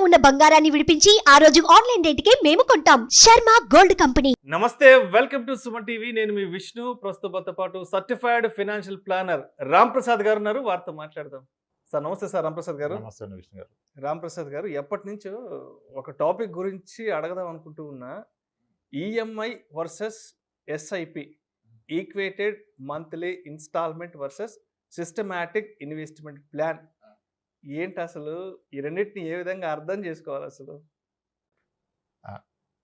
ఉన్న బంగారాన్ని విడిపించి ఆ రోజు ఆన్లైన్ రేటుకే మేము కొంటాం. Sharma gold company. నమస్తే, వెల్కమ్ టు సుమన్ టీవీ. నేను మీ విష్ణు. ప్రస్తుతంతో పాటు certified financial planner Ram Prasad గారు ఉన్నారు. వారితో మాట్లాడదాం. సార్ నమస్తే. సార్ రామ్ ప్రసాద్ గారు. నమస్తే విష్ణు గారు. రామ్ ప్రసాద్ గారు, ఎప్పటి నుంచో ఒక టాపిక్ గురించి అడగదాం అనుకుంటూ ఉన్నా. EMI versus SIP, equated monthly installment versus systematic investment plan. ఏంటి అసలు ఈ రెండింటిని ఏ విధంగా అర్థం చేసుకోవాలి అసలు?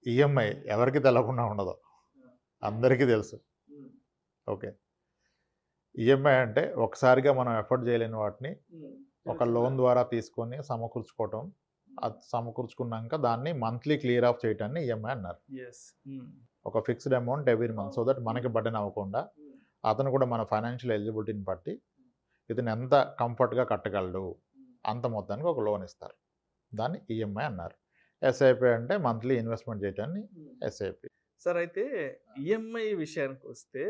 ఈఎంఐ ఎవరికి తెలవకుండా ఉండదు, అందరికీ తెలుసు. ఓకే, ఈఎంఐ అంటే ఒకసారిగా మనం ఎఫర్ట్ చేయలేని వాటిని ఒక లోన్ ద్వారా తీసుకొని సమకూర్చుకోవటం, అది సమకూర్చుకున్నాక దాన్ని మంత్లీ క్లియర్ ఆఫ్ చేయటాన్ని ఈఎంఐ అన్నారు. ఒక fixed amount every month, so that మనకి బర్డెన్ అవ్వకుండా అతను కూడా మన ఫైనాన్షియల్ ఎలిజిబిలిటీని బట్టి ఇతను ఎంత కంఫర్ట్గా కట్టగలడు అంత మొత్తానికి ఒక లోన్ ఇస్తారు. దాన్ని ఈఎంఐ అన్నారు. ఎస్ఐపి అంటే మంత్లీ ఇన్వెస్ట్మెంట్ చేయటాన్ని ఎస్ఐపి. సార్, అయితే ఈఎంఐ విషయానికి వస్తే,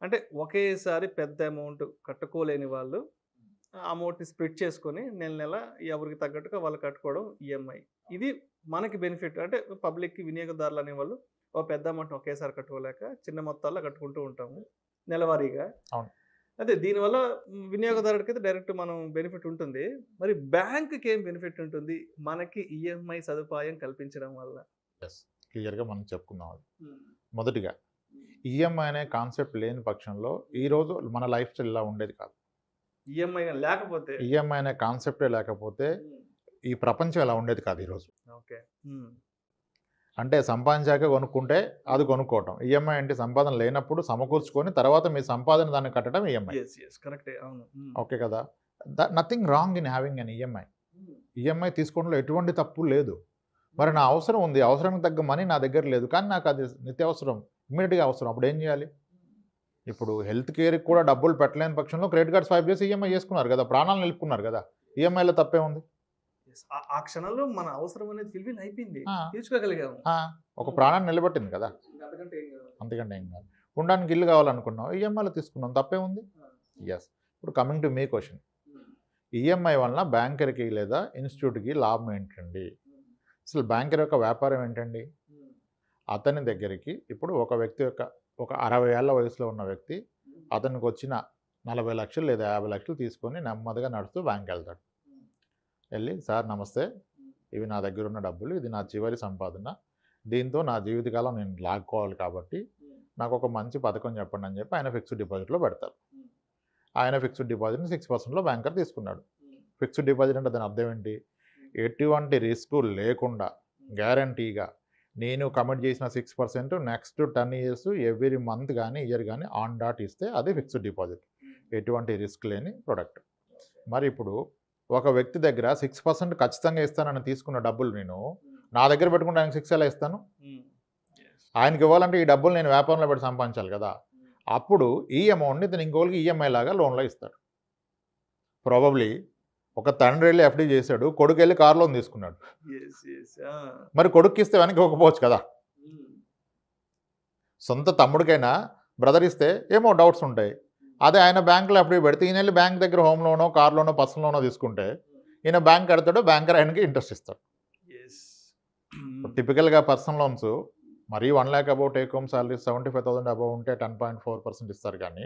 అంటే ఒకేసారి పెద్ద అమౌంట్ కట్టుకోలేని వాళ్ళు అమౌంట్ని స్ప్లిట్ చేసుకొని నెల నెల ఎవరికి తగ్గట్టుగా వాళ్ళు కట్టుకోవడం ఈఎంఐ. ఇది మనకి బెనిఫిట్. అంటే పబ్లిక్కి, వినియోగదారులు అనేవాళ్ళు ఒక పెద్ద అమౌంట్ ఒకేసారి కట్టుకోలేక చిన్న మొత్తాల్లో కట్టుకుంటూ ఉంటాము నెలవారీగా. అవును. అదే దీనివల్ల వినియోగదారుడికి అయితే డైరెక్ట్ మనం బెనిఫిట్ ఉంటుంది. మరి బ్యాంకుకి ఏం బెనిఫిట్ ఉంటుంది మనకి ఈఎంఐ సదుపాయం కల్పించడం వల్ల? క్లియర్గా మనం చెప్పుకుందాం. అది మొదటిగా ఈఎంఐ అనే కాన్సెప్ట్ లేని పక్షంలో ఈరోజు మన లైఫ్ స్టైల్ ఇలా ఉండేది కాదు. ఈఎంఐ లేకపోతే, ఈఎంఐ అనే కాన్సెప్టే లేకపోతే ఈ ప్రపంచం ఇలా ఉండేది కాదు ఈరోజు. ఓకే, అంటే సంపాదించాక కొనుక్కుంటే అది కొనుక్కోవటం. ఈఎంఐ అంటే సంపాదన లేనప్పుడు సమకూర్చుకొని తర్వాత మీ సంపాదన దాన్ని కట్టడం ఈఎంఐ. కరెక్టే, అవును. ఓకే కదా, nothing wrong in having an EMI. EMI తీసుకోవడంలో ఎటువంటి తప్పు లేదు. మరి నా అవసరం ఉంది, అవసరానికి తగ్గ మనీ నా దగ్గర లేదు, కానీ నాకు అది నిత్యావసరం, ఇమ్మీడియట్గా అవసరం, అప్పుడు ఏం చేయాలి? ఇప్పుడు హెల్త్ కేర్కి కూడా డబ్బులు పెట్టలేని పక్షంలో క్రెడిట్ కార్డ్ స్వైప్ చేసి ఈఎంఐ చేసుకున్నారు కదా, ప్రాణాలు నిలుపుకున్నారు కదా. ఈఎంఐలో తప్పే ఉంది? ఆ క్షణంలో మన అవసరం అనేది ఫిల్ఫిల్ అయిపోయింది, తీర్చుకోగలిగాము, ఒక ప్రాణాన్ని నిలబెట్టింది కదా, అంతకంటే ఏం కాదు. ఉండడానికి ఇల్లు కావాలనుకున్నాం, ఈఎంఐలో తీసుకున్నాం, తప్పే ఉంది? ఎస్. ఇప్పుడు coming to me question, EMI వలన బ్యాంకర్కి లేదా ఇన్స్టిట్యూట్కి లాభం ఏంటండి? అసలు బ్యాంకర్ యొక్క వ్యాపారం ఏంటండి? అతని దగ్గరికి ఇప్పుడు ఒక వ్యక్తి యొక్క ఒక 60 ఏళ్ల వయసులో ఉన్న వ్యక్తి అతనికి వచ్చిన 40 లక్షలు లేదా 50 లక్షలు తీసుకొని నెమ్మదిగా నడుస్తూ బ్యాంక్ వెళ్తాడు. వెళ్ళి, సార్ నమస్తే, ఇవి నా దగ్గర ఉన్న డబ్బులు, ఇది నా చివరి సంపాదన, దీంతో నా జీవితకాలం నేను లాక్కోవాలి కాబట్టి నాకు ఒక మంచి పథకం చెప్పండి అని చెప్పి ఆయన ఫిక్స్డ్ డిపాజిట్లో పెడతారు. ఆయన ఫిక్స్డ్ డిపాజిట్ని 6%లో బ్యాంకర్ తీసుకున్నాడు. ఫిక్స్డ్ డిపాజిట్ అంటే దాని అర్థం ఏంటి? ఎటువంటి రిస్క్ లేకుండా గ్యారంటీగా నేను కమిట్ చేసిన 6% నెక్స్ట్ 10 ఇయర్స్ ఎవ్రీ మంత్ కానీ ఇయర్ కానీ ఆన్ డాట్ ఇస్తే అది ఫిక్స్డ్ డిపాజిట్, ఎటువంటి రిస్క్ లేని ప్రొడక్ట్. మరి ఇప్పుడు ఒక వ్యక్తి దగ్గర 6% ఖచ్చితంగా ఇస్తానని తీసుకున్న డబ్బులు నేను నా దగ్గర పెట్టుకుంటే ఆయనకి 6 ఎలా ఇస్తాను? ఆయనకి ఇవ్వాలంటే ఈ డబ్బులు నేను వ్యాపారంలో పెట్టి సంపాదించాలి కదా. అప్పుడు ఈ అమౌంట్ని ఇతను ఇంకోళ్ళకి ఈఎంఐ లాగా లోన్లో ఇస్తాడు. ప్రాబబ్లీ ఒక తండ్రి వెళ్ళి ఎఫ్డీ చేశాడు, కొడుకు వెళ్ళి కార్ లోన్ తీసుకున్నాడు. మరి కొడుక్కి ఇస్తే వెనక్కి ఇవ్వకపోవచ్చు కదా. సొంత తమ్ముడికైనా బ్రదర్ ఇస్తే ఏమో డౌట్స్ ఉంటాయి. అదే ఆయన బ్యాంకులో ఎఫ్డీ పెడితే ఈయన వెళ్ళి బ్యాంక్ దగ్గర హోమ్ లోనో, కార్ లోనో, పర్సనల్ లోనో తీసుకుంటే ఈయన బ్యాంక్ కడతాడు, బ్యాంకర్ ఆయనకి ఇంట్రెస్ట్ ఇస్తాడు. టిపికల్గా పర్సనల్ లోన్స్ మరీ 1 lakh above take home salary 75,000 above ఉంటే 10.4% ఇస్తారు, కానీ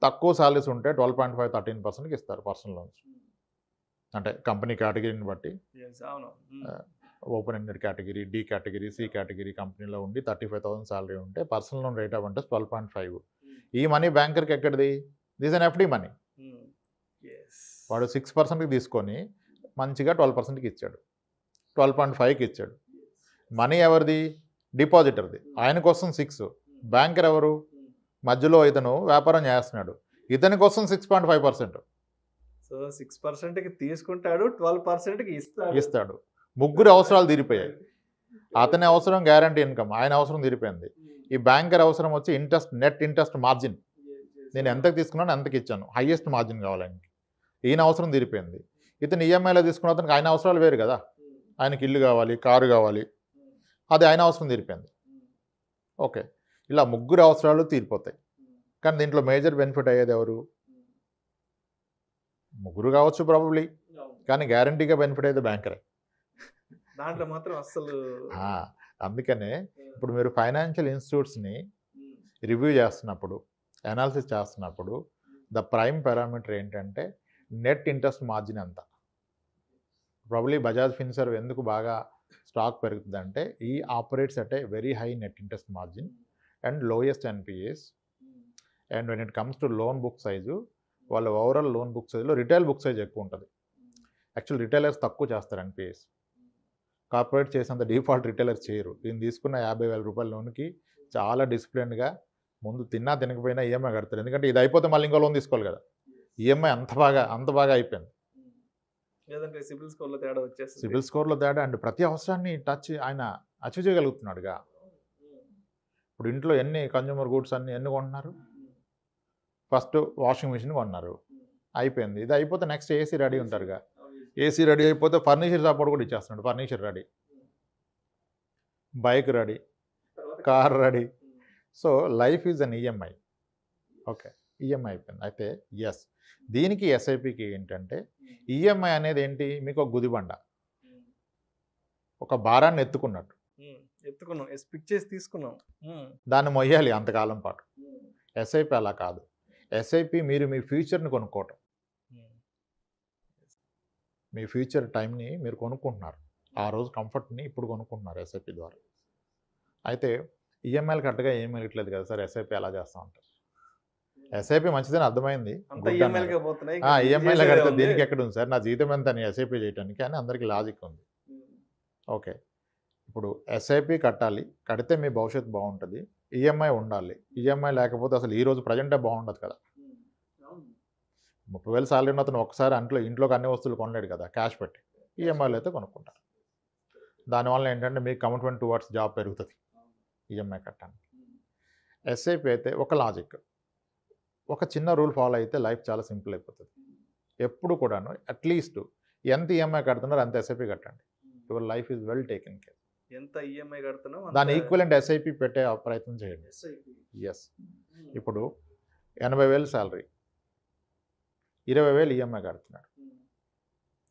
తక్కువ సాలరీస్ ఉంటే 12.5-13% ఇస్తారు పర్సనల్ లోన్స్. అంటే కంపెనీ కేటగిరీని బట్టి open ended category, D category, C category కంపెనీలో ఉండి 35,000 సాలరీ ఉంటే personal loan rate of interest 12.5. ఈ మనీ బ్యాంకర్కి ఎక్కడిది? This on FD money. వాడు 6%కి తీసుకొని మంచిగా 12%కి ఇచ్చాడు, 12.5కి ఇచ్చాడు. మనీ ఎవరిది? డిపాజిటర్ది. ఆయన కోసం 6, బ్యాంకర్ ఎవరు? మధ్యలో ఇతను వ్యాపారం చేస్తున్నాడు, ఇతని కోసం 6.5%. సో 6%కి తీసుకుంటాడు, 12%కి ఇస్తాడు. ముగ్గురు అవసరాలు తీరిపోయాయి. అతని అవసరం గ్యారంటీ ఇన్కమ్, ఆయన అవసరం తీరిపోయింది. ఈ బ్యాంకర్ అవసరం వచ్చి ఇంట్రెస్ట్, నెట్ ఇంట్రెస్ట్ మార్జిన్, నేను ఎంతకు తీసుకున్నాను ఎంతకి ఇచ్చాను, హైయెస్ట్ మార్జిన్ కావాలి ఆయనకి. ఈయన అవసరం తీరిపోయింది. ఇతను ఈఎంఐలో తీసుకున్న అతనికి ఆయన అవసరాలు వేరు కదా, ఆయనకి ఇల్లు కావాలి, కారు కావాలి, అది ఆయన అవసరం తీరిపోయింది. ఓకే, ఇలా ముగ్గురు అవసరాలు తీరిపోతాయి. కానీ దీంట్లో మేజర్ బెనిఫిట్ అయ్యేది ఎవరు? ముగ్గురు కావచ్చు ప్రాబబ్లీ, కానీ గ్యారంటీగా బెనిఫిట్ అయితే బ్యాంకరే. దాంట్లో మాత్రం అస్సలు ఆ, అందుకనే ఇప్పుడు మీరు ఫైనాన్షియల్ ఇన్స్టిట్యూట్స్ని రివ్యూ చేస్తున్నప్పుడు, అనాలిసిస్ చేస్తున్నప్పుడు ద ప్రైమ్ పారామీటర్ ఏంటంటే నెట్ ఇంట్రెస్ట్ మార్జిన్ ఎంత. ప్రాబ్లీ బజాజ్ ఫిన్సర్వ్ ఎందుకు బాగా స్టాక్ పెరుగుతుందంటే ఈ operates at a very high net interest margin and lowest NPS. And when it comes to loan book size, వాళ్ళ ఓవరాల్ లోన్ బుక్ సైజులో retail book size ఎక్కువ ఉంటుంది. Actual retailers తక్కువ చేస్తారు ఎన్పిఎస్, కార్పొరేట్ చేసేంత డిఫాల్ట్ రిటైలర్స్ చేయరు. దీన్ని తీసుకున్న 50,000 రూపాయల లోన్కి చాలా డిసిప్లిన్డ్గా ముందు తిన్నా తినకపోయినా ఈఎంఐ కడతారు. ఎందుకంటే ఇది అయిపోతే మళ్ళీ ఇంకో లోన్ తీసుకోవాలి కదా. ఈఎంఐ అంత బాగా అయిపోయింది. లేదంటే సిబిల్ స్కోర్లో తేడా వచ్చేస్తుంది. సిబిల్ స్కోర్లో తేడా అండ్ ప్రతి అవసరాన్ని ఆయన అచీవ్ చేయగలుగుతున్నాడుగా. ఇప్పుడు ఇంట్లో ఎన్ని కన్జ్యూమర్ గూడ్స్ ఎన్ని కొంటున్నారు? ఫస్ట్ వాషింగ్ మిషన్ కొన్నారు, అయిపోయింది. ఇది అయిపోతే నెక్స్ట్ ఏసీ రెడీ ఉంటారుగా. ఏసీ రెడీ అయిపోతే ఫర్నిచర్ సపోర్ట్ కూడా ఇచ్చేస్తున్నాడు. Furniture ready, bike ready, car ready. So life is on EMI. Okay, EMI అయిపోయింది. అయితే ఎస్, దీనికి ఎస్ఐపికి ఏంటంటే ఈఎంఐ అనేది ఏంటి, మీకు ఒక గుదిబండ, ఒక భారాన్ని ఎత్తుకున్నట్టు. ఎత్తుకున్నాం, పిక్ చేసి తీసుకున్నాం, దాన్ని మొయ్యాలి అంతకాలం పాటు. ఎస్ఐపి అలా కాదు. ఎస్ఐపి మీరు మీ ఫ్యూచర్ని కొనుక్కోవటం, మీ ఫ్యూచర్ టైంని మీరు కొనుక్కుంటున్నారు. ఆ రోజు కంఫర్ట్ని ఇప్పుడు కొనుక్కుంటున్నారు ఎస్ఐపి ద్వారా. అయితే ఈఎంఐలు కరెక్ట్గా ఏం మిగట్లేదు కదా సార్, ఎస్ఐపి ఎలా చేస్తూ ఉంటారు. ఎస్ఐపి మంచిదని అర్థమైంది, ఈఎంఐలో కడితే దీనికి ఎక్కడ ఉంది సార్, నా జీతం ఎంత అని ఎస్ఐపి చేయడానికి అని అందరికీ లాజిక్ ఉంది. ఓకే, ఇప్పుడు ఎస్ఐపి కట్టాలి, కడితే మీ భవిష్యత్తు బాగుంటుంది. ఈఎంఐ ఉండాలి, ఈఎంఐ లేకపోతే అసలు ఈరోజు ప్రజెంటే బాగుండదు కదా. 30,000 సాలరీ ఉన్న అతను ఒకసారి ఇంట్లోకి అన్ని వస్తువులు కొనలేడు కదా క్యాష్ పెట్టి. ఈఎంఐలో అయితే కొనుక్కుంటారు. దానివల్ల ఏంటంటే మీకు కమిట్మెంట్ టువర్డ్స్ జాబ్ పెరుగుతుంది ఈఎంఐ కట్టడానికి. ఎస్ఐపి అయితే ఒక లాజిక్, ఒక చిన్న రూల్ ఫాలో అయితే లైఫ్ చాలా సింపుల్ అయిపోతుంది. ఎప్పుడు కూడాను అట్లీస్ట్ ఎంత ఈఎంఐ కడుతున్నారో అంత ఎస్ఐపి కట్టండి. Your life is well taken care. ఎంత ఈఎంఐ కడుతున్నాం దాని ఈక్వలెంట్ ఎస్ఐపి పెట్టే ప్రయత్నం చేయండి. ఎస్, ఇప్పుడు 80,000 శాలరీ, 20,000 ఈఎంఐ కడుతున్నాడు.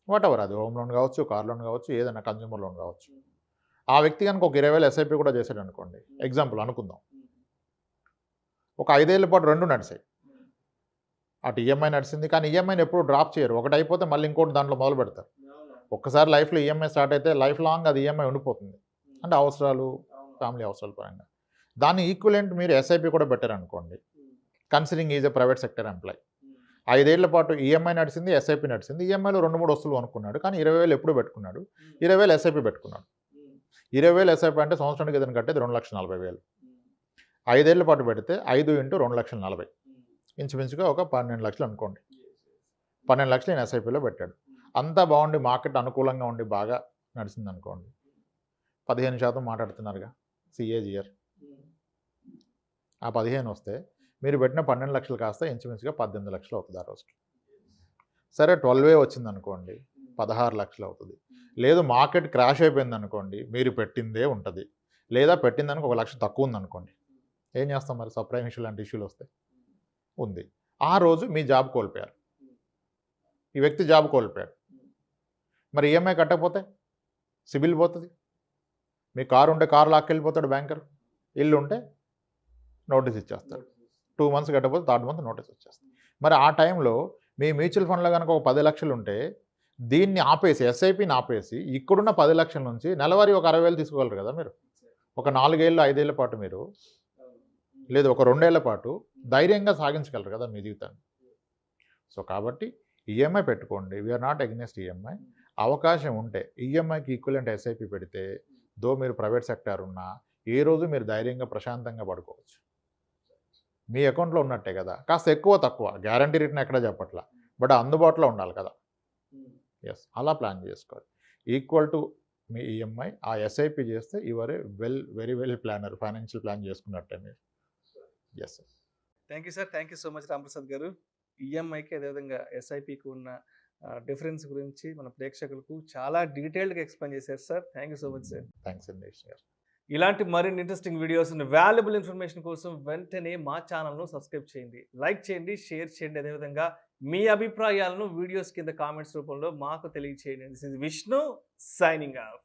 వాట్ ఎవర్, అది హోమ్ లోన్ కావచ్చు, కార్ లోన్ కావచ్చు, ఏదైనా కన్జ్యూమర్ లోన్ కావచ్చు. ఆ వ్యక్తి కనుక ఒక 20,000 ఎస్ఐపి కూడా చేశాడు అనుకోండి, ఎగ్జాంపుల్ అనుకుందాం. ఒక 5 ఏళ్ల పాటు రెండు నడిచాయి. అటు ఈఎంఐ నడిచింది, కానీ ఈఎంఐని ఎప్పుడు డ్రాప్ చేయరు. ఒకటి అయిపోతే మళ్ళీ ఇంకోటి దాంట్లో మొదలు పెడతారు. ఒక్కసారి లైఫ్లో ఈఎంఐ స్టార్ట్ అయితే లైఫ్ లాంగ్ అది ఈఎంఐ ఉండిపోతుంది. అంటే అవసరాలు, ఫ్యామిలీ అవసరాల పరంగా. దాన్ని ఈక్వలెంట్ మీరు ఎస్ఐపి కూడా పెట్టారనుకోండి, considering is a private sector employee. 5 ఏళ్ల పాటు ఈఎంఐ నడిచింది, ఎస్ఐపి నడిచింది. ఈఎంఐలో 2-3 వస్తువులు కొనుక్కున్నాడు, కానీ 20,000 ఎప్పుడు పెట్టుకున్నాడు, 20,000 ఎస్ఐపి పెట్టుకున్నాడు. 20,000 ఎస్ఐపి అంటే సంవత్సరానికి ఏదైనా కట్టేది 2,40,000. 5 ఏళ్ల పాటు పెడితే 5 × 2,40,000, ఇంచుమించుగా ఒక 12 లక్షలు అనుకోండి. 12 లక్షలు నేను ఎస్ఐపిలో పెట్టాడు. అంతా బాగుండి మార్కెట్ అనుకూలంగా ఉండి బాగా నడిచింది అనుకోండి, 15% మాట్లాడుతున్నారుగా సిఏజిఆర్. ఆ 15 వస్తే మీరు పెట్టిన 12 లక్షలు కాస్త ఇంచుమించుగా 18 లక్షలు అవుతుంది ఆ రోజుకి. సరే 12 వచ్చింది అనుకోండి, 16 లక్షలు అవుతుంది. లేదు మార్కెట్ క్రాష్ అయిపోయింది అనుకోండి, మీరు పెట్టిందే ఉంటుంది. లేదా పెట్టిందానికి 1 లక్ష తక్కువ ఉంది అనుకోండి, ఏం చేస్తాం మరి, సప్రైమ్ ఇష్యూ లాంటి ఇష్యూలు వస్తాయి. ఉంది, ఆ రోజు మీ జాబ్ కోల్పోయారు, ఈ వ్యక్తి జాబ్ కోల్పోయాడు. మరి ఈఎంఐ కట్టకపోతే సిబిల్ పోతుంది. మీ కారు ఉంటే కారు లాక్కెళ్ళిపోతాడు బ్యాంకర్, ఇల్లు ఉంటే నోటీస్ ఇచ్చేస్తాడు. 2 months కట్టకపోతే 3rd month నోటీస్ వచ్చేస్తుంది. మరి ఆ టైంలో మీ మ్యూచువల్ ఫండ్లో కనుక ఒక 10 లక్షలు ఉంటే దీన్ని ఆపేసి, ఎస్ఐపిని ఆపేసి, ఇక్కడున్న 10 లక్షల నుంచి నెలవారీ ఒక 60,000 తీసుకోగలరు కదా మీరు. ఒక 4 ఏళ్ళు 5 ఏళ్ల పాటు మీరు, లేదు ఒక 2 ఏళ్ల పాటు ధైర్యంగా సాగించగలరు కదా మీ జీవితాన్ని. సో కాబట్టి ఈఎంఐ పెట్టుకోండి, వీఆర్ నాట్ అగెన్స్ట్ ఈఎంఐ. అవకాశం ఉంటే ఈఎంఐకి ఈక్వలెంట్ ఎస్ఐపి పెడితే, దో మీరు ప్రైవేట్ సెక్టార్ ఉన్నా ఏ రోజు మీరు ధైర్యంగా ప్రశాంతంగా పడుకోవచ్చు. మీ అకౌంట్లో ఉన్నట్టే కదా, కాస్త ఎక్కువ తక్కువ గ్యారంటీ రిటర్న్ ఎక్కడ చెప్పట్లా, బట్ అందుబాటులో ఉండాలి కదా. ఎస్, అలా ప్లాన్ చేసుకోవాలి. ఈక్వల్ టు మీ ఈఎంఐ, ఆ ఎస్ఐపి చేస్తే you're a very well planner, financial plan చేసుకున్నట్టే మీరు. Yes sir. Thank you sir, thank you so much Ramprasad garu. ఈఎంఐకి అదేవిధంగా ఎస్ఐపికి ఉన్న డిఫరెన్స్ గురించి మన ప్రేక్షకులకు చాలా డీటెయిల్డ్గా ఎక్స్ప్లెయిన్ చేశారు sir. Thank you so much sir. Thanks అండి సార్. ఇలాంటి మరిన్ని ఇంట్రెస్టింగ్ వీడియోస్, వాల్యుబుల్ ఇన్ఫర్మేషన్ కోసం వెంటనే మా ఛానల్ను సబ్స్క్రైబ్ చేయండి, లైక్ చేయండి, షేర్ చేయండి. అదేవిధంగా మీ అభిప్రాయాలను వీడియోస్ కింద కామెంట్స్ రూపంలో మాకు తెలియచేయండి. This is Vishnu signing off.